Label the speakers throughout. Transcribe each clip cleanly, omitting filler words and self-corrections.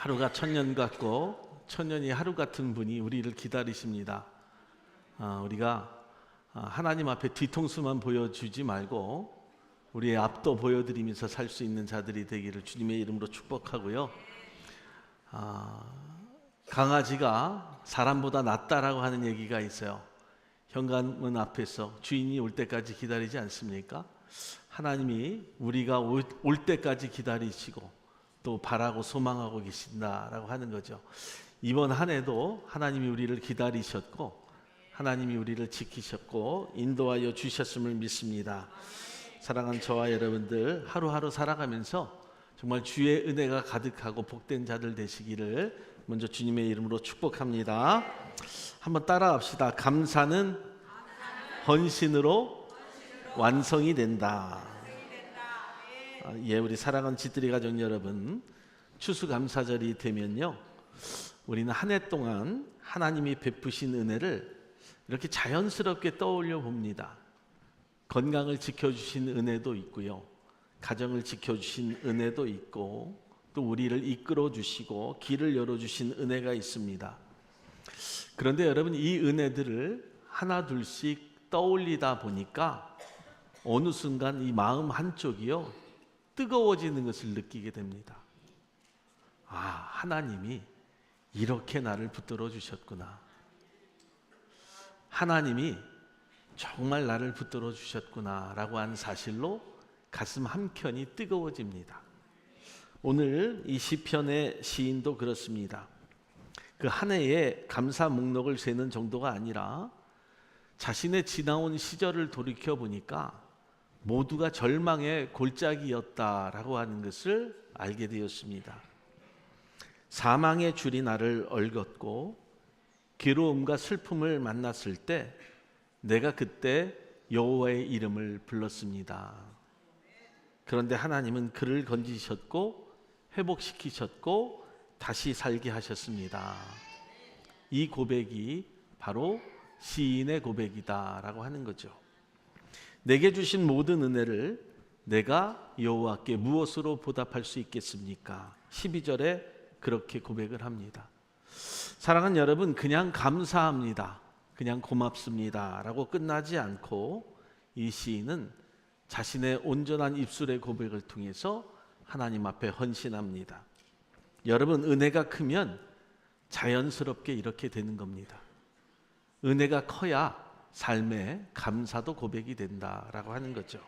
Speaker 1: 하루가 천년 같고 천년이 하루 같은 분이 우리를 기다리십니다. 우리가 하나님 앞에 뒤통수만 보여주지 말고 우리의 앞도 보여드리면서 살 수 있는 자들이 되기를 주님의 이름으로 축복하고요. 강아지가 사람보다 낫다라고 하는 얘기가 있어요. 현관문 앞에서 주인이 올 때까지 기다리지 않습니까? 하나님이 우리가 올 때까지 기다리시고 또 바라고 소망하고 계신다라고 하는 거죠. 이번 한 해도 하나님이 우리를 기다리셨고 하나님이 우리를 지키셨고 인도하여 주셨음을 믿습니다. 사랑하는 저와 여러분들, 하루하루 살아가면서 정말 주의 은혜가 가득하고 복된 자들 되시기를 먼저 주님의 이름으로 축복합니다. 한번 따라합시다. 감사는 헌신으로 완성이 된다. 우리 사랑하는 지뜨리 가족 여러분, 추수감사절이 되면요, 우리는 한 해 동안 하나님이 베푸신 은혜를 이렇게 자연스럽게 떠올려 봅니다. 건강을 지켜주신 은혜도 있고요, 가정을 지켜주신 은혜도 있고, 또 우리를 이끌어 주시고 길을 열어주신 은혜가 있습니다. 그런데 여러분, 이 은혜들을 하나 둘씩 떠올리다 보니까 어느 순간 이 마음 한쪽이요, 뜨거워지는 것을 느끼게 됩니다. 하나님이 이렇게 나를 붙들어 주셨구나. 하나님이 정말 나를 붙들어 주셨구나 라고 하는 사실로 가슴 한켠이 뜨거워집니다. 오늘 이 시편의 시인도 그렇습니다. 그 한 해의 감사 목록을 세는 정도가 아니라 자신의 지나온 시절을 돌이켜 보니까 모두가 절망의 골짜기였다라고 하는 것을 알게 되었습니다. 사망의 줄이 나를 얽었고 괴로움과 슬픔을 만났을 때 내가 그때 여호와의 이름을 불렀습니다. 그런데 하나님은 그를 건지셨고 회복시키셨고 다시 살게 하셨습니다. 이 고백이 바로 시인의 고백이다라고 하는 거죠. 내게 주신 모든 은혜를 내가 여호와께 무엇으로 보답할 수 있겠습니까? 12절에 그렇게 고백을 합니다. 사랑하는 여러분, 그냥 감사합니다, 그냥 고맙습니다 라고 끝나지 않고 이 시인은 자신의 온전한 입술의 고백을 통해서 하나님 앞에 헌신합니다. 여러분, 은혜가 크면 자연스럽게 이렇게 되는 겁니다. 은혜가 커야 삶에 감사도 고백이 된다라고 하는 거죠.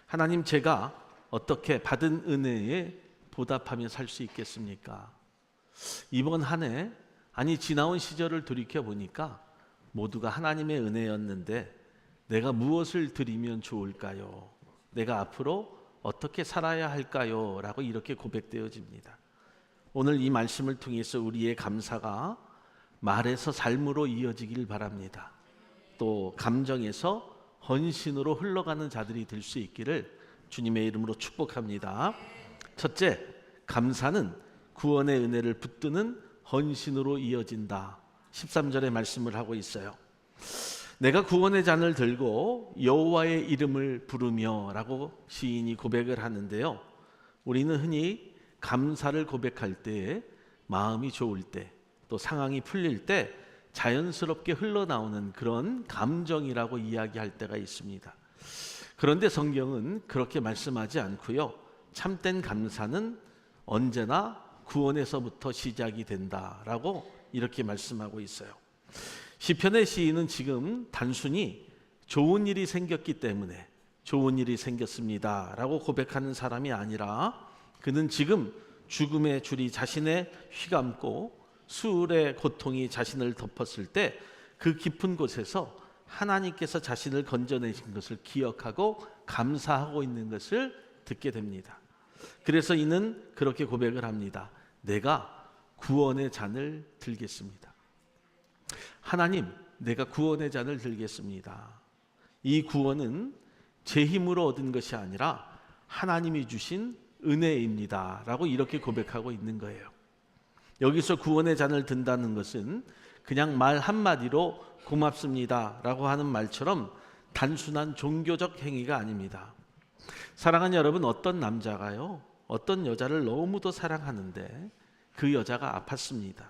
Speaker 1: 하나님, 제가 어떻게 받은 은혜에 보답하며 살 수 있겠습니까? 이번 한 해, 지나온 시절을 돌이켜 보니까 모두가 하나님의 은혜였는데 내가 무엇을 드리면 좋을까요? 내가 앞으로 어떻게 살아야 할까요? 라고 이렇게 고백되어집니다. 오늘 이 말씀을 통해서 우리의 감사가 말에서 삶으로 이어지길 바랍니다. 또 감정에서 헌신으로 흘러가는 자들이 될 수 있기를 주님의 이름으로 축복합니다. 첫째, 감사는 구원의 은혜를 붙드는 헌신으로 이어진다. 13절의 말씀을 하고 있어요. 내가 구원의 잔을 들고 여호와의 이름을 부르며 라고 시인이 고백을 하는데요, 우리는 흔히 감사를 고백할 때 마음이 좋을 때, 또 상황이 풀릴 때 자연스럽게 흘러나오는 그런 감정이라고 이야기할 때가 있습니다. 그런데 성경은 그렇게 말씀하지 않고요, 참된 감사는 언제나 구원에서부터 시작이 된다라고 이렇게 말씀하고 있어요. 시편의 시인은 지금 단순히 좋은 일이 생겼기 때문에 좋은 일이 생겼습니다 라고 고백하는 사람이 아니라, 그는 지금 죽음의 줄이 자신의 휘감고 수울의 고통이 자신을 덮었을 때 그 깊은 곳에서 하나님께서 자신을 건져내신 것을 기억하고 감사하고 있는 것을 듣게 됩니다. 그래서 이는 그렇게 고백을 합니다. 내가 구원의 잔을 들겠습니다. 하나님, 내가 구원의 잔을 들겠습니다. 이 구원은 제 힘으로 얻은 것이 아니라 하나님이 주신 은혜입니다 라고 이렇게 고백하고 있는 거예요. 여기서 구원의 잔을 든다는 것은 그냥 말 한마디로 고맙습니다 라고 하는 말처럼 단순한 종교적 행위가 아닙니다. 사랑하는 여러분, 어떤 남자가요, 어떤 여자를 너무도 사랑하는데 그 여자가 아팠습니다.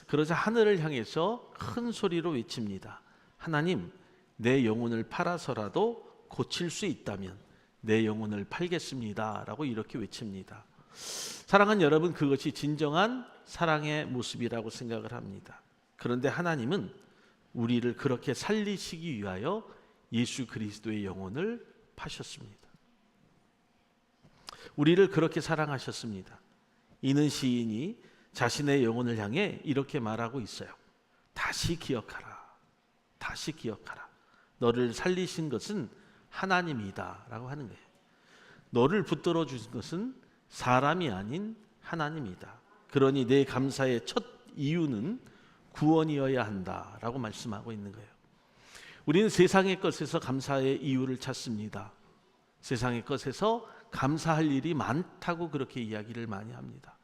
Speaker 1: 그러자 하늘을 향해서 큰 소리로 외칩니다. 하나님, 내 영혼을 팔아서라도 고칠 수 있다면 내 영혼을 팔겠습니다 라고 이렇게 외칩니다. 사랑하는 여러분, 그것이 진정한 사랑의 모습이라고 생각을 합니다. 그런데 하나님은 우리를 그렇게 살리시기 위하여 예수 그리스도의 영혼을 파셨습니다. 우리를 그렇게 사랑하셨습니다. 이는 시인이 자신의 영혼을 향해 이렇게 말하고 있어요. 다시 기억하라. 다시 기억하라. 너를 살리신 것은 하나님이다 라고 하는 거예요. 너를 붙들어 주신 것은 사람이 아닌 하나님이다. 그러니 내 감사의 첫 이유는 구원이어야 한다 라고 말씀하고 있는 거예요. 우리는 세상의 것에서 감사의 이유를 찾습니다. 세상의 것에서 감사할 일이 많다고 그렇게 이야기를 많이 합니다.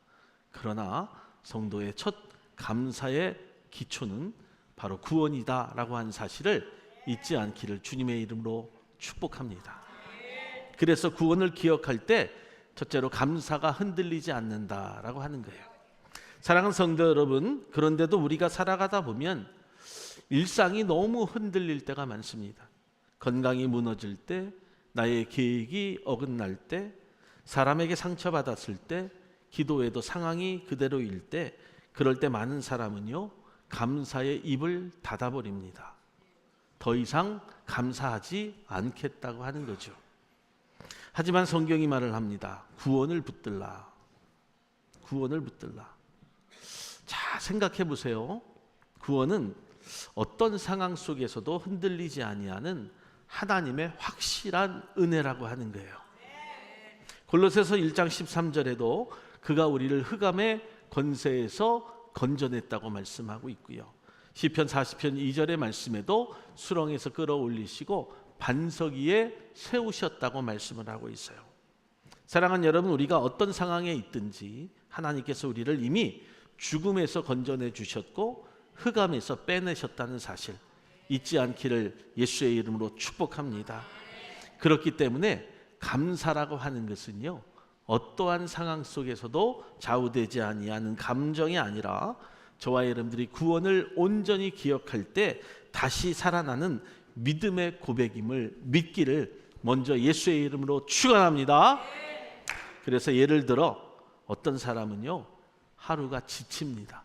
Speaker 1: 그러나 성도의 첫 감사의 기초는 바로 구원이다 라고 하는 사실을 잊지 않기를 주님의 이름으로 축복합니다. 그래서 구원을 기억할 때 첫째로 감사가 흔들리지 않는다라고 하는 거예요. 사랑하는 성도 여러분, 그런데도 우리가 살아가다 보면 일상이 너무 흔들릴 때가 많습니다. 건강이 무너질 때, 나의 계획이 어긋날 때, 사람에게 상처받았을 때, 기도에도 상황이 그대로일 때, 그럴 때 많은 사람은요, 감사의 입을 닫아버립니다. 더 이상 감사하지 않겠다고 하는 거죠. 하지만 성경이 말을 합니다. 구원을 붙들라. 구원을 붙들라. 자, 생각해 보세요. 구원은 어떤 상황 속에서도 흔들리지 아니하는 하나님의 확실한 은혜라고 하는 거예요. 골로새서 1장 13절에도 그가 우리를 흑암의 권세에서 건져냈다고 말씀하고 있고요. 시편 40편 2절의 말씀에도 수렁에서 끌어올리시고 반석 위에 세우셨다고 말씀을 하고 있어요. 사랑하는 여러분, 우리가 어떤 상황에 있든지 하나님께서 우리를 이미 죽음에서 건져내 주셨고 흑암에서 빼내셨다는 사실 잊지 않기를 예수의 이름으로 축복합니다. 그렇기 때문에 감사라고 하는 것은요, 어떠한 상황 속에서도 좌우되지 아니하는 감정이 아니라 저와 여러분들이 구원을 온전히 기억할 때 다시 살아나는 믿음의 고백임을 믿기를 먼저 예수의 이름으로 축원합니다. 그래서 예를 들어 어떤 사람은요, 하루가 지칩니다.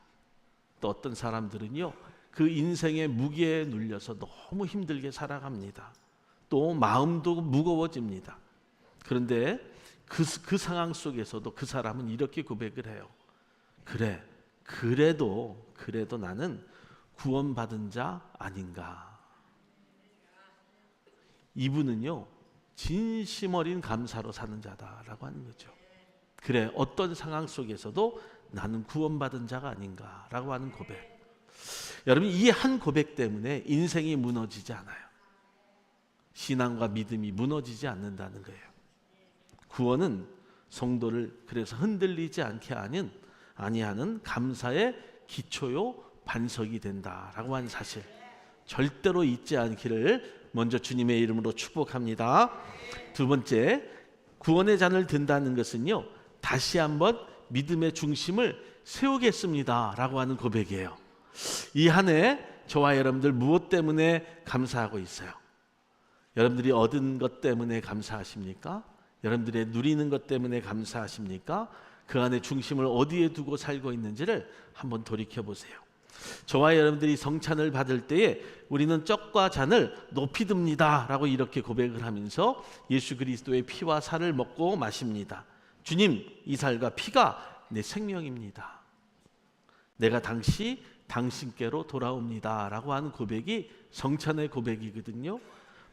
Speaker 1: 또 어떤 사람들은요, 그 인생의 무게에 눌려서 너무 힘들게 살아갑니다. 또 마음도 무거워집니다. 그런데 그 상황 속에서도 그 사람은 이렇게 고백을 해요. 그래, 그래도 나는 구원받은 자 아닌가. 이분은요, 진심 어린 감사로 사는 자다라고 하는 거죠. 그래, 어떤 상황 속에서도 나는 구원받은 자가 아닌가라고 하는 고백. 여러분, 이 한 고백 때문에 인생이 무너지지 않아요. 신앙과 믿음이 무너지지 않는다는 거예요. 구원은 성도를 그래서 흔들리지 않게 아니하는 감사의 기초요 반석이 된다라고 하는 사실 절대로 잊지 않기를 먼저 주님의 이름으로 축복합니다. 두 번째, 구원의 잔을 든다는 것은요, 다시 한번 믿음의 중심을 세우겠습니다 라고 하는 고백이에요. 이 한 해 저와 여러분들 무엇 때문에 감사하고 있어요? 여러분들이 얻은 것 때문에 감사하십니까? 여러분들의 누리는 것 때문에 감사하십니까? 그 안에 중심을 어디에 두고 살고 있는지를 한번 돌이켜 보세요. 저와 여러분들이 성찬을 받을 때에 우리는 떡과 잔을 높이 듭니다 라고 이렇게 고백을 하면서 예수 그리스도의 피와 살을 먹고 마십니다. 주님, 이 살과 피가 내 생명입니다. 내가 당신께로 돌아옵니다 라고 하는 고백이 성찬의 고백이거든요.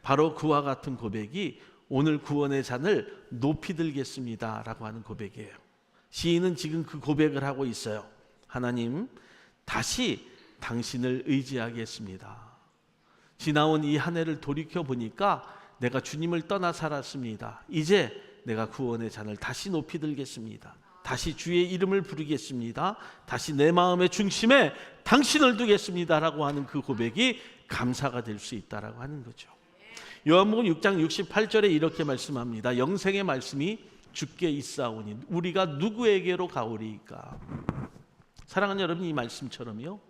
Speaker 1: 바로 그와 같은 고백이 오늘 구원의 잔을 높이 들겠습니다 라고 하는 고백이에요. 시인은 지금 그 고백을 하고 있어요. 하나님, 다시 당신을 의지하겠습니다. 지나온 이 한 해를 돌이켜 보니까 내가 주님을 떠나 살았습니다. 이제 내가 구원의 잔을 다시 높이 들겠습니다. 다시 주의 이름을 부르겠습니다. 다시 내 마음의 중심에 당신을 두겠습니다 라고 하는 그 고백이 감사가 될 수 있다라고 하는 거죠. 요한복음 6장 68절에 이렇게 말씀합니다. 영생의 말씀이 주께 있사오니 우리가 누구에게로 가오리이까? 사랑하는 여러분, 이 말씀처럼요,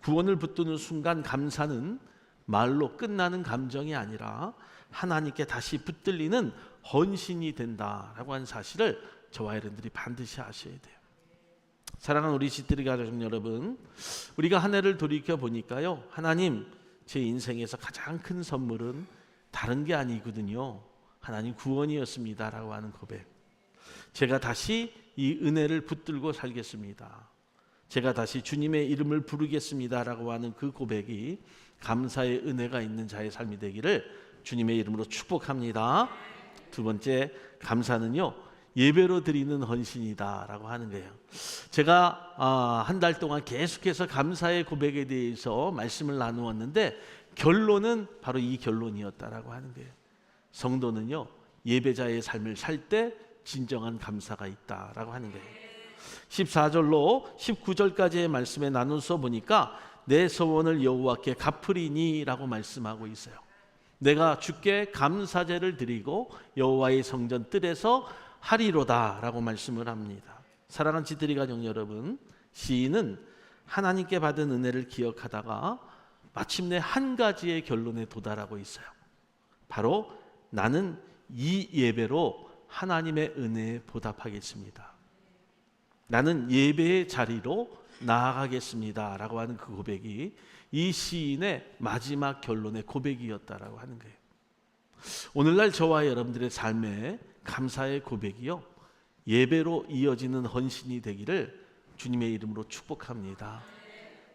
Speaker 1: 구원을 붙드는 순간 감사는 말로 끝나는 감정이 아니라 하나님께 다시 붙들리는 헌신이 된다라고 하는 사실을 저와 여러분들이 반드시 아셔야 돼요. 사랑하는 우리 지트리 가족 여러분, 우리가 한 해를 돌이켜 보니까요, 하나님, 제 인생에서 가장 큰 선물은 다른 게 아니거든요. 하나님 구원이었습니다라고 하는 고백. 제가 다시 이 은혜를 붙들고 살겠습니다. 제가 다시 주님의 이름을 부르겠습니다라고 하는 그 고백이 감사의 은혜가 있는 자의 삶이 되기를 주님의 이름으로 축복합니다. 두 번째, 감사는요, 예배로 드리는 헌신이다라고 하는 거예요. 제가 한 달 동안 계속해서 감사의 고백에 대해서 말씀을 나누었는데 결론은 바로 이 결론이었다라고 하는 거예요. 성도는요, 예배자의 삶을 살 때 진정한 감사가 있다라고 하는 거예요. 14절로 19절까지의 말씀에 나눠서 보니까 내 소원을 여호와께 갚으리니라고 말씀하고 있어요. 내가 주께 감사제를 드리고 여호와의 성전 뜰에서 하리로다라고 말씀을 합니다. 사랑하는 지트리 가족 여러분, 시인은 하나님께 받은 은혜를 기억하다가 마침내 한 가지의 결론에 도달하고 있어요. 바로 나는 이 예배로 하나님의 은혜에 보답하겠습니다. 나는 예배의 자리로 나아가겠습니다 라고 하는 그 고백이 이 시인의 마지막 결론의 고백이었다라고 하는 거예요. 오늘날 저와 여러분들의 삶에 감사의 고백이요, 예배로 이어지는 헌신이 되기를 주님의 이름으로 축복합니다.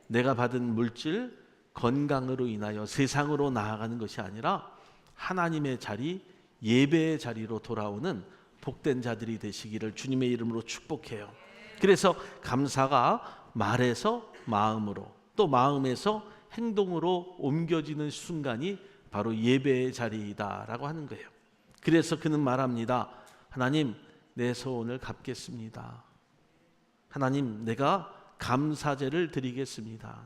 Speaker 1: 내가 받은 물질, 건강으로 인하여 세상으로 나아가는 것이 아니라 하나님의 자리, 예배의 자리로 돌아오는 복된 자들이 되시기를 주님의 이름으로 축복해요. 그래서 감사가 말에서 마음으로, 또 마음에서 행동으로 옮겨지는 순간이 바로 예배의 자리이다라고 하는 거예요. 그래서 그는 말합니다. 하나님, 내 소원을 갚겠습니다. 하나님, 내가 감사제를 드리겠습니다.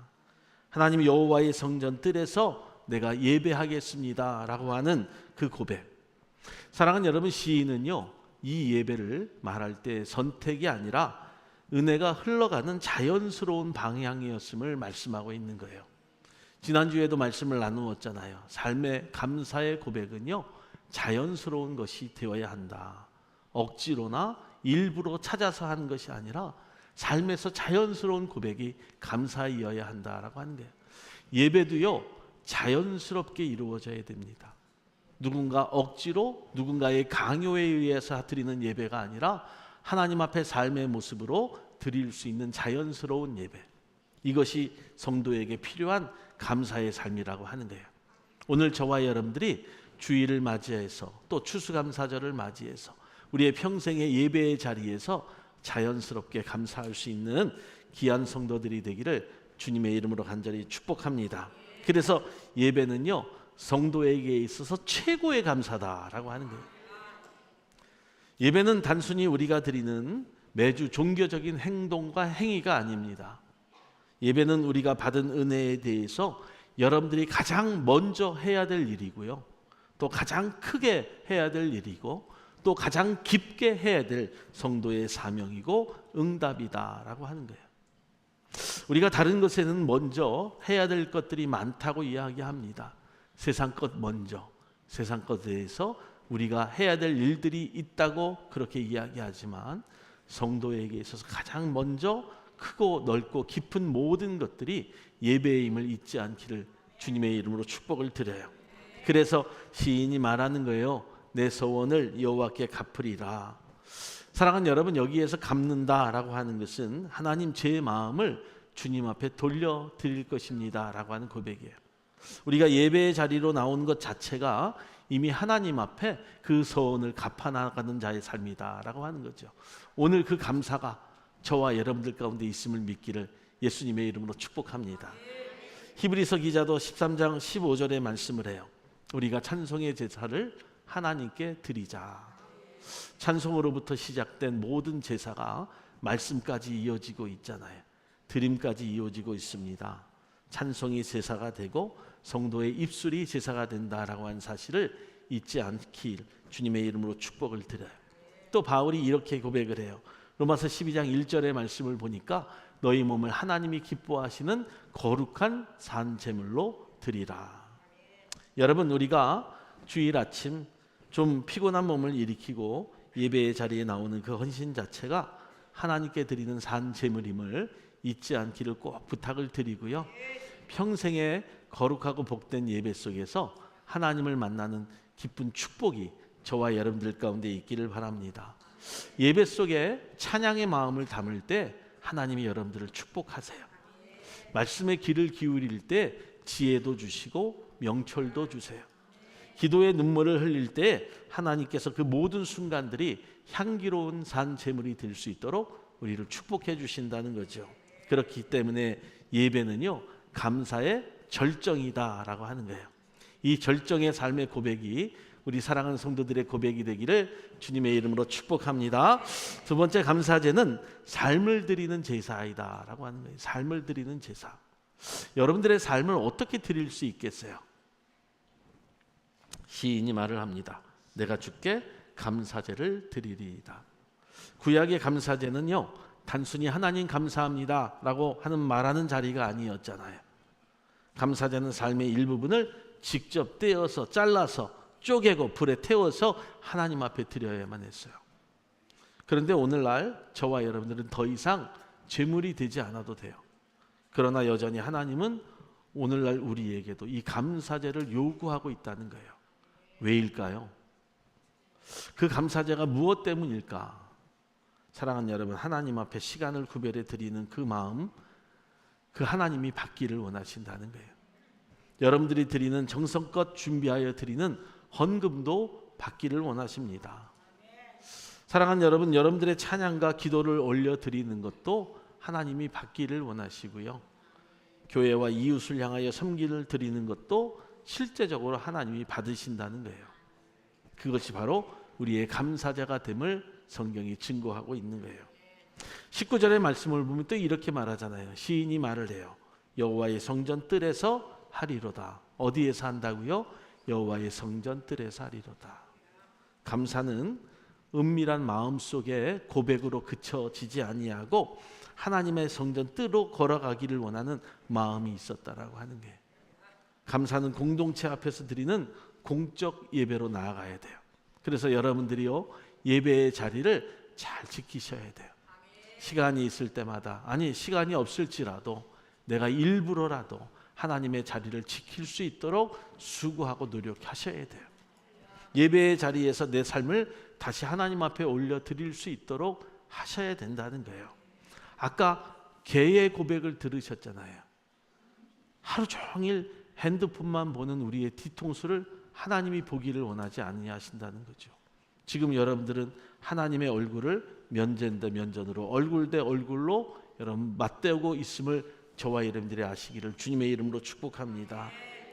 Speaker 1: 하나님, 여호와의 성전 뜰에서 내가 예배하겠습니다 라고 하는 그 고백. 사랑하는 여러분, 시인은요, 이 예배를 말할 때 선택이 아니라 은혜가 흘러가는 자연스러운 방향이었음을 말씀하고 있는 거예요. 지난주에도 말씀을 나누었잖아요. 삶의 감사의 고백은요, 자연스러운 것이 되어야 한다. 억지로나 일부러 찾아서 하는 것이 아니라 삶에서 자연스러운 고백이 감사이어야 한다라고 하는 거예요. 예배도요, 자연스럽게 이루어져야 됩니다. 누군가 억지로, 누군가의 강요에 의해서 드리는 예배가 아니라 하나님 앞에 삶의 모습으로 드릴 수 있는 자연스러운 예배, 이것이 성도에게 필요한 감사의 삶이라고 하는 거예요. 오늘 저와 여러분들이 주일을 맞이해서 또 추수감사절을 맞이해서 우리의 평생의 예배의 자리에서 자연스럽게 감사할 수 있는 귀한 성도들이 되기를 주님의 이름으로 간절히 축복합니다. 그래서 예배는요, 성도에게 있어서 최고의 감사다라고 하는 거예요. 예배는 단순히 우리가 드리는 매주 종교적인 행동과 행위가 아닙니다. 예배는 우리가 받은 은혜에 대해서 여러분들이 가장 먼저 해야 될 일이고요, 또 가장 크게 해야 될 일이고, 또 가장 깊게 해야 될 성도의 사명이고 응답이다라고 하는 거예요. 우리가 다른 것에는 먼저 해야 될 것들이 많다고 이야기합니다. 세상 것 먼저, 세상 것에 대해서 우리가 해야 될 일들이 있다고 그렇게 이야기하지만 성도에게 있어서 가장 먼저 크고 넓고 깊은 모든 것들이 예배의 힘을 잊지 않기를 주님의 이름으로 축복을 드려요. 그래서 시인이 말하는 거예요. 내 소원을 여호와께 갚으리라. 사랑하는 여러분, 여기에서 갚는다라고 하는 것은 하나님, 제 마음을 주님 앞에 돌려드릴 것입니다 라고 하는 고백이에요. 우리가 예배의 자리로 나온 것 자체가 이미 하나님 앞에 그 소원을 갚아나가는 자의 삶이다 라고 하는 거죠. 오늘 그 감사가 저와 여러분들 가운데 있음을 믿기를 예수님의 이름으로 축복합니다. 히브리서 기자도 13장 15절에 말씀을 해요. 우리가 찬송의 제사를 하나님께 드리자. 찬송으로부터 시작된 모든 제사가 말씀까지 이어지고 있잖아요. 드림까지 이어지고 있습니다. 찬송이 제사가 되고 성도의 입술이 제사가 된다라고 하는 사실을 잊지 않길 주님의 이름으로 축복을 드려요. 또 바울이 이렇게 고백을 해요. 로마서 12장 1절의 말씀을 보니까 너희 몸을 하나님이 기뻐하시는 거룩한 산 제물로 드리라. 여러분, 우리가 주일 아침 좀 피곤한 몸을 일으키고 예배의 자리에 나오는 그 헌신 자체가 하나님께 드리는 산 제물임을 잊지 않기를 꼭 부탁을 드리고요. 평생에 거룩하고 복된 예배 속에서 하나님을 만나는 기쁜 축복이 저와 여러분들 가운데 있기를 바랍니다. 예배 속에 찬양의 마음을 담을 때 하나님이 여러분들을 축복하세요. 말씀에 귀를 기울일 때 지혜도 주시고 명철도 주세요. 기도의 눈물을 흘릴 때 하나님께서 그 모든 순간들이 향기로운 산 제물이 될 수 있도록 우리를 축복해 주신다는 거죠. 그렇기 때문에 예배는요, 감사의 절정이다라고 하는 거예요. 이 절정의 삶의 고백이 우리 사랑하는 성도들의 고백이 되기를 주님의 이름으로 축복합니다. 두 번째 감사제는 삶을 드리는 제사이다라고 하는 거예요. 삶을 드리는 제사. 여러분들의 삶을 어떻게 드릴 수 있겠어요? 시인이 말을 합니다. 내가 주께 감사제를 드리리이다. 구약의 감사제는요, 단순히 하나님 감사합니다 라고 하는 말하는 자리가 아니었잖아요. 감사제는 삶의 일부분을 직접 떼어서 잘라서 쪼개고 불에 태워서 하나님 앞에 드려야만 했어요. 그런데 오늘날 저와 여러분들은 더 이상 제물이 되지 않아도 돼요. 그러나 여전히 하나님은 오늘날 우리에게도 이 감사제를 요구하고 있다는 거예요. 왜일까요? 그 감사제가 무엇 때문일까? 사랑하는 여러분, 하나님 앞에 시간을 구별해 드리는 그 마음, 그 하나님이 받기를 원하신다는 거예요. 여러분들이 드리는 정성껏 준비하여 드리는 헌금도 받기를 원하십니다. 사랑하는 여러분, 여러분들의 찬양과 기도를 올려 드리는 것도 하나님이 받기를 원하시고요. 교회와 이웃을 향하여 섬기를 드리는 것도 실제적으로 하나님이 받으신다는 거예요. 그것이 바로 우리의 감사제가 됨을 성경이 증거하고 있는 거예요. 19절의 말씀을 보면 또 이렇게 말하잖아요. 시인이 말을 해요. 여호와의 성전 뜰에서 하리로다. 어디에서 한다고요? 여호와의 성전 뜰에서 하리로다. 감사는 은밀한 마음속에 고백으로 그쳐지지 아니하고 하나님의 성전 뜰로 걸어가기를 원하는 마음이 있었다라고 하는 게, 감사는 공동체 앞에서 드리는 공적 예배로 나아가야 돼요. 그래서 여러분들이요, 예배의 자리를 잘 지키셔야 돼요. 시간이 있을 때마다, 아니 시간이 없을지라도 내가 일부러라도 하나님의 자리를 지킬 수 있도록 수고하고 노력하셔야 돼요. 예배의 자리에서 내 삶을 다시 하나님 앞에 올려드릴 수 있도록 하셔야 된다는 거예요. 아까 개의 고백을 들으셨잖아요. 하루 종일 핸드폰만 보는 우리의 뒤통수를 하나님이 보기를 원하지 아니하신다는 거죠. 지금 여러분들은 하나님의 얼굴을 면전 대 면전으로, 얼굴 대 얼굴로 여러분 맞대고 있음을 저와 여러분들이 아시기를 주님의 이름으로 축복합니다.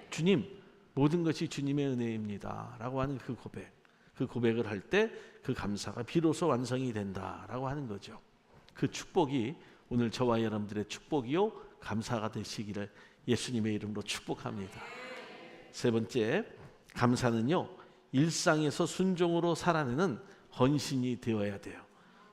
Speaker 1: 주님, 모든 것이 주님의 은혜입니다 라고 하는 그 고백, 그 고백을 할 때 그 감사가 비로소 완성이 된다라고 하는 거죠. 그 축복이 오늘 저와 여러분들의 축복이요 감사가 되시기를 예수님의 이름으로 축복합니다. 세 번째, 감사는요, 일상에서 순종으로 살아내는 헌신이 되어야 돼요.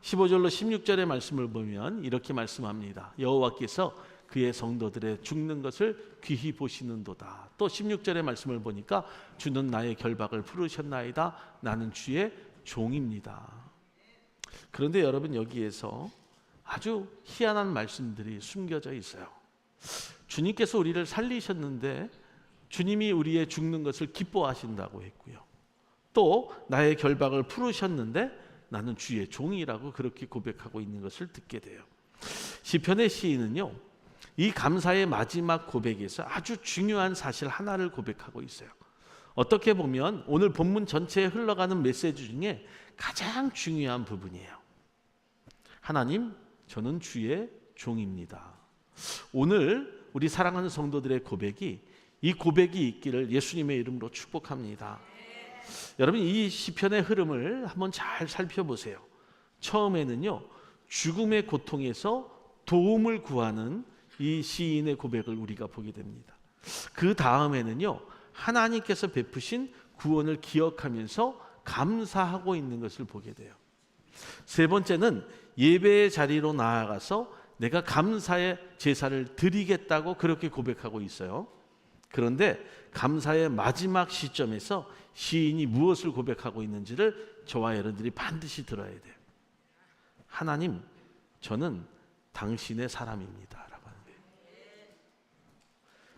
Speaker 1: 15절로 16절의 말씀을 보면 이렇게 말씀합니다. 여호와께서 그의 성도들의 죽는 것을 귀히 보시는도다. 또 16절의 말씀을 보니까 주는 나의 결박을 풀으셨나이다. 나는 주의 종입니다. 그런데 여러분, 여기에서 아주 희한한 말씀들이 숨겨져 있어요. 주님께서 우리를 살리셨는데 주님이 우리의 죽는 것을 기뻐하신다고 했고요. 또 나의 결박을 풀으셨는데 나는 주의 종이라고 그렇게 고백하고 있는 것을 듣게 돼요. 시편의 시인은요, 이 감사의 마지막 고백에서 아주 중요한 사실 하나를 고백하고 있어요. 어떻게 보면 오늘 본문 전체에 흘러가는 메시지 중에 가장 중요한 부분이에요. 하나님, 저는 주의 종입니다. 오늘 우리 사랑하는 성도들의 고백이, 이 고백이 있기를 예수님의 이름으로 축복합니다. 여러분, 이 시편의 흐름을 한번 잘 살펴보세요. 처음에는요, 죽음의 고통에서 도움을 구하는 이 시인의 고백을 우리가 보게 됩니다. 그 다음에는요, 하나님께서 베푸신 구원을 기억하면서 감사하고 있는 것을 보게 돼요. 세 번째는 예배의 자리로 나아가서 내가 감사의 제사를 드리겠다고 그렇게 고백하고 있어요. 그런데 감사의 마지막 시점에서 시인이 무엇을 고백하고 있는지를 저와 여러분들이 반드시 들어야 돼요. 하나님, 저는 당신의 사람입니다 라고 하는 거예요.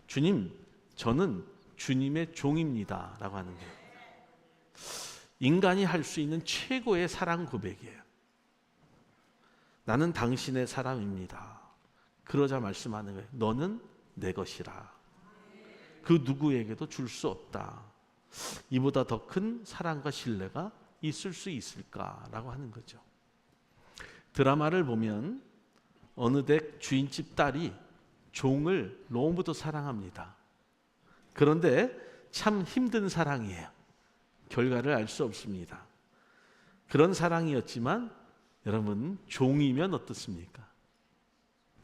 Speaker 1: 주님, 저는 주님의 종입니다 라고 하는 거예요. 인간이 할 수 있는 최고의 사랑 고백이에요. 나는 당신의 사람입니다. 그러자 말씀하는 거예요. 너는 내 것이라. 그 누구에게도 줄 수 없다. 이보다 더 큰 사랑과 신뢰가 있을 수 있을까라고 하는 거죠. 드라마를 보면 어느 댁 주인집 딸이 종을 너무도 사랑합니다. 그런데 참 힘든 사랑이에요. 결과를 알 수 없습니다. 그런 사랑이었지만 여러분, 종이면 어떻습니까?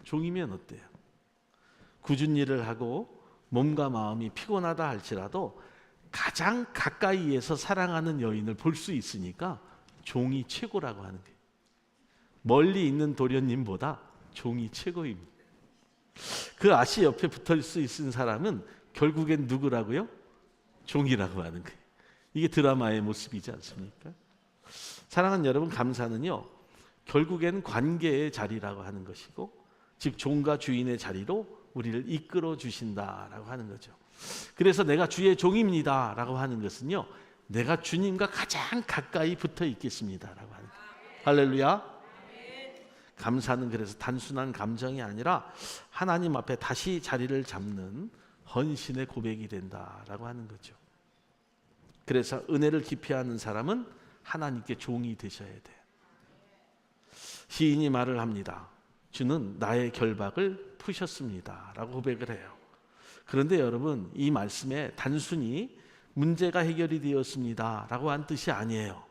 Speaker 1: 종이면 어때요? 굳은 일을 하고 몸과 마음이 피곤하다 할지라도 가장 가까이에서 사랑하는 여인을 볼 수 있으니까 종이 최고라고 하는 거예요. 멀리 있는 도련님보다 종이 최고입니다. 그 아씨 옆에 붙을 수 있는 사람은 결국엔 누구라고요? 종이라고 하는 거예요. 이게 드라마의 모습이지 않습니까? 사랑하는 여러분, 감사는요, 결국엔 관계의 자리라고 하는 것이고, 즉 종과 주인의 자리로 우리를 이끌어 주신다라고 하는 거죠. 그래서 내가 주의 종입니다 라고 하는 것은요, 내가 주님과 가장 가까이 붙어 있겠습니다 라고 하는 거예요. 할렐루야. 감사는 그래서 단순한 감정이 아니라 하나님 앞에 다시 자리를 잡는 헌신의 고백이 된다라고 하는 거죠. 그래서 은혜를 깊이 하는 사람은 하나님께 종이 되셔야 돼요. 시인이 말을 합니다. 주는 나의 결박을 푸셨습니다 라고 고백을 해요. 그런데 여러분, 이 말씀에 단순히 문제가 해결이 되었습니다 라고 한 뜻이 아니에요.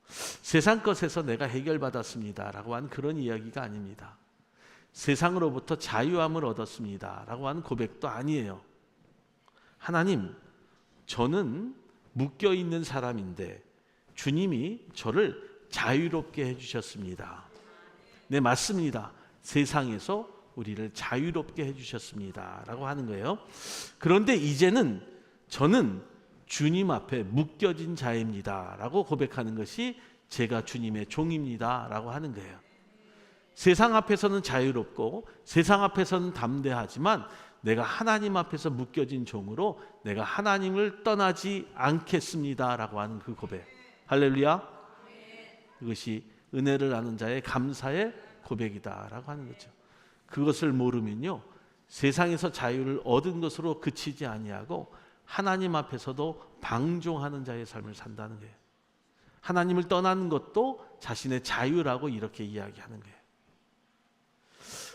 Speaker 1: 세상 것에서 내가 해결받았습니다 라고 하는 그런 이야기가 아닙니다. 세상으로부터 자유함을 얻었습니다 라고 하는 고백도 아니에요. 하나님, 저는 묶여있는 사람인데 주님이 저를 자유롭게 해주셨습니다. 네, 맞습니다. 세상에서 우리를 자유롭게 해주셨습니다 라고 하는 거예요. 그런데 이제는 저는 주님 앞에 묶여진 자입니다 라고 고백하는 것이 제가 주님의 종입니다 라고 하는 거예요. 세상 앞에서는 자유롭고 세상 앞에서는 담대하지만 내가 하나님 앞에서 묶여진 종으로 내가 하나님을 떠나지 않겠습니다 라고 하는 그 고백. 할렐루야. 그것이 은혜를 아는 자의 감사의 고백이다 라고 하는 거죠. 그것을 모르면요, 세상에서 자유를 얻은 것으로 그치지 아니하고 하나님 앞에서도 방종하는 자의 삶을 산다는 거예요. 하나님을 떠나는 것도 자신의 자유라고 이렇게 이야기하는 거예요.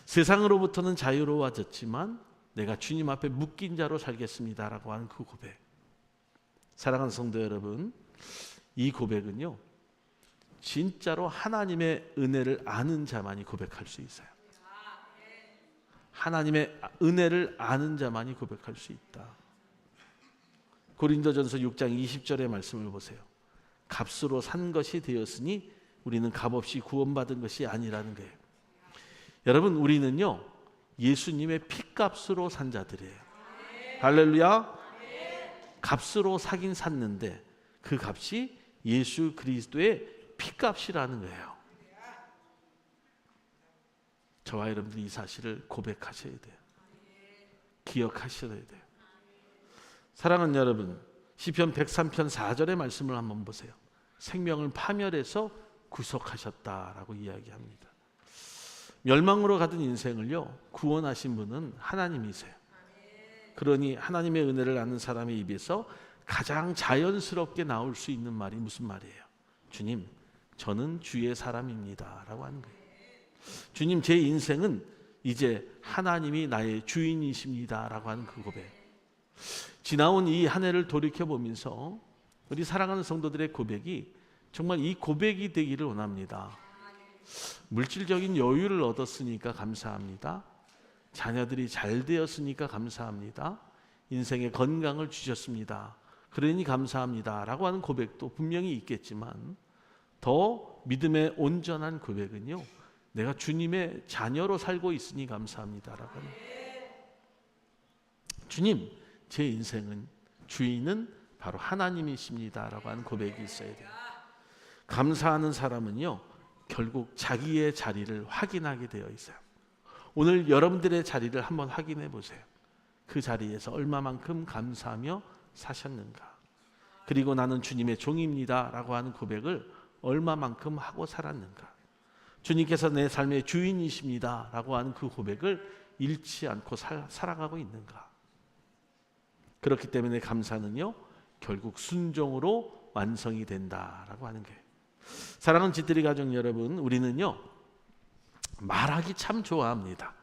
Speaker 1: 세상으로부터는 자유로워졌지만 내가 주님 앞에 묶인 자로 살겠습니다라고 하는 그 고백. 사랑하는 성도 여러분, 이 고백은요, 진짜로 하나님의 은혜를 아는 자만이 고백할 수 있어요. 하나님의 은혜를 아는 자만이 고백할 수 있다. 고린도전서 6장 20절의 말씀을 보세요. 값으로 산 것이 되었으니 우리는 값없이 구원받은 것이 아니라는 거예요. 여러분, 우리는요, 예수님의 피값으로 산 자들이에요. 할렐루야. 값으로 사긴 샀는데 그 값이 예수 그리스도의 피값이라는 거예요. 저와 여러분들이 이 사실을 고백하셔야 돼요. 기억하셔야 돼요. 사랑하는 여러분, 시편 103편 4절의 말씀을 한번 보세요. 생명을 파멸해서 구속하셨다라고 이야기합니다. 멸망으로 가던 인생을요, 구원하신 분은 하나님이세요. 그러니 하나님의 은혜를 아는 사람의 입에서 가장 자연스럽게 나올 수 있는 말이 무슨 말이에요? 주님, 저는 주의 사람입니다 라고 하는 거예요. 주님, 제 인생은 이제 하나님이 나의 주인이십니다 라고 하는 그 고백. 지나온 이 한 해를 돌이켜보면서 우리 사랑하는 성도들의 고백이 정말 이 고백이 되기를 원합니다. 물질적인 여유를 얻었으니까 감사합니다. 자녀들이 잘 되었으니까 감사합니다. 인생의 건강을 주셨습니다. 그러니 감사합니다 라고 하는 고백도 분명히 있겠지만 더 믿음의 온전한 고백은요, 내가 주님의 자녀로 살고 있으니 감사합니다라고 하는 거예요. 주님, 제 인생은 주인은 바로 하나님이십니다라고 하는 고백이 있어야 돼요. 감사하는 사람은요, 결국 자기의 자리를 확인하게 되어 있어요. 오늘 여러분들의 자리를 한번 확인해 보세요. 그 자리에서 얼마만큼 감사하며 사셨는가. 그리고 나는 주님의 종입니다 라고 하는 고백을 얼마만큼 하고 살았는가. 주님께서 내 삶의 주인이십니다 라고 하는 그 고백을 잃지 않고 살아가고 있는가. 그렇기 때문에 감사는요, 결국 순종으로 완성이 된다라고 하는 거예요. 사랑하는 집들이 가족 여러분, 우리는요, 말하기 참 좋아합니다.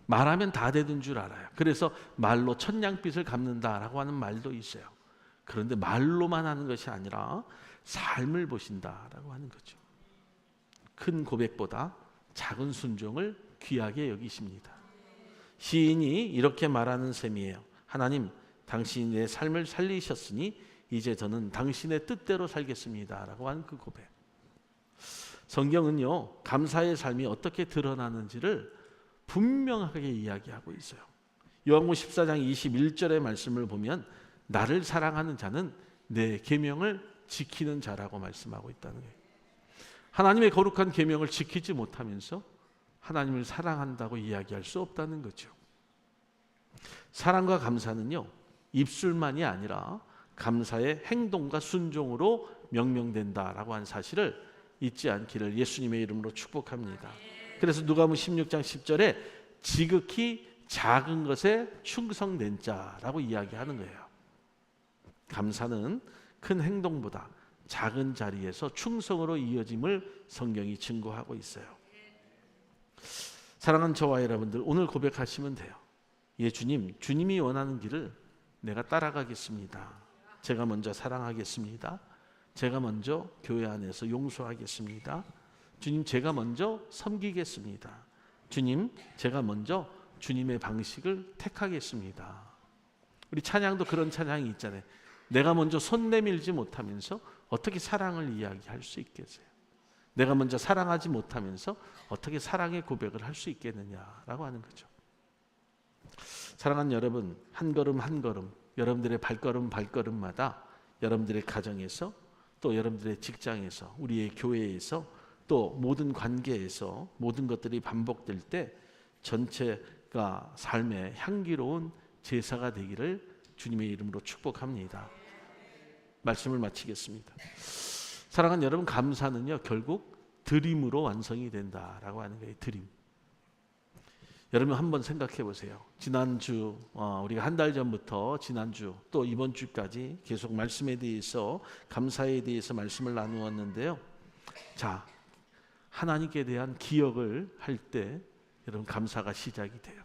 Speaker 1: 말하면 다 되는 줄 알아요. 그래서 말로 천냥빚을 갚는다라고 하는 말도 있어요. 그런데 말로만 하는 것이 아니라 삶을 보신다라고 하는 거죠. 큰 고백보다 작은 순종을 귀하게 여기십니다. 시인이 이렇게 말하는 셈이에요. 하나님, 당신이 내 삶을 살리셨으니 이제 저는 당신의 뜻대로 살겠습니다 라고 하는 그 고백. 성경은요, 감사의 삶이 어떻게 드러나는지를 분명하게 이야기하고 있어요. 요한복음 14장 21절의 말씀을 보면 나를 사랑하는 자는 내 계명을 지키는 자라고 말씀하고 있다는 거예요. 하나님의 거룩한 계명을 지키지 못하면서 하나님을 사랑한다고 이야기할 수 없다는 거죠. 사랑과 감사는요, 입술만이 아니라 감사의 행동과 순종으로 명명된다라고 하는 사실을 잊지 않기를 예수님의 이름으로 축복합니다. 그래서 누가복음 16장 10절에 지극히 작은 것에 충성된 자라고 이야기하는 거예요. 감사는 큰 행동보다 작은 자리에서 충성으로 이어짐을 성경이 증거하고 있어요. 사랑하는 저와 여러분들, 오늘 고백하시면 돼요. 예, 주님, 주님이 원하는 길을 내가 따라가겠습니다. 제가 먼저 사랑하겠습니다. 제가 먼저 교회 안에서 용서하겠습니다. 주님, 제가 먼저 섬기겠습니다. 주님, 제가 먼저 주님의 방식을 택하겠습니다. 우리 찬양도 그런 찬양이 있잖아요. 내가 먼저 손 내밀지 못하면서 어떻게 사랑을 이야기할 수 있겠어요? 내가 먼저 사랑하지 못하면서 어떻게 사랑의 고백을 할 수 있겠느냐라고 하는 거죠. 사랑하는 여러분, 한 걸음 한 걸음, 여러분들의 발걸음 발걸음마다 여러분들의 가정에서, 또 여러분들의 직장에서, 우리의 교회에서, 또 모든 관계에서 모든 것들이 반복될 때 전체가 삶의 향기로운 제사가 되기를 주님의 이름으로 축복합니다. 말씀을 마치겠습니다. 사랑하는 여러분, 감사는요, 결국 드림으로 완성이 된다라고 하는 거예요. 드림. 여러분 한번 생각해 보세요. 지난주 우리가 한 달 전부터 지난주 또 이번 주까지 계속 말씀에 대해서, 감사에 대해서 말씀을 나누었는데요. 자, 하나님께 대한 기억을 할 때 여러분 감사가 시작이 돼요.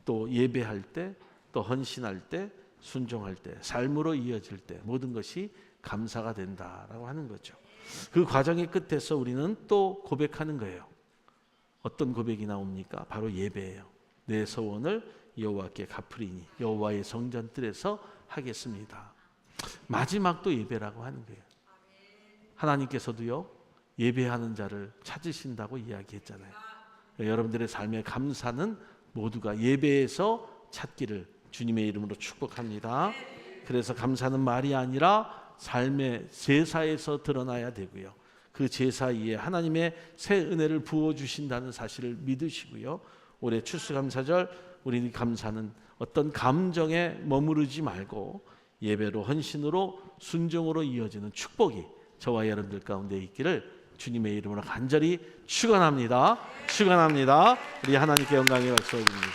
Speaker 1: 또 예배할 때, 또 헌신할 때, 순종할 때, 삶으로 이어질 때 모든 것이 감사가 된다라고 하는 거죠. 그 과정의 끝에서 우리는 또 고백하는 거예요. 어떤 고백이 나옵니까? 바로 예배예요. 내 소원을 여호와께 갚으리니 여호와의 성전 뜰에서 하겠습니다. 마지막도 예배라고 하는 거예요. 하나님께서도요, 예배하는 자를 찾으신다고 이야기했잖아요. 여러분들의 삶의 감사는 모두가 예배에서 찾기를 주님의 이름으로 축복합니다. 그래서 감사는 말이 아니라 삶의 제사에서 드러나야 되고요. 그 제사 위에 하나님의 새 은혜를 부어주신다는 사실을 믿으시고요. 올해 추수감사절 우리 감사는 어떤 감정에 머무르지 말고 예배로, 헌신으로, 순종으로 이어지는 축복이 저와 여러분들 가운데 있기를 주님의 이름으로 간절히 축원합니다. 축원합니다. 우리 하나님께 영광의 박수 올립니다.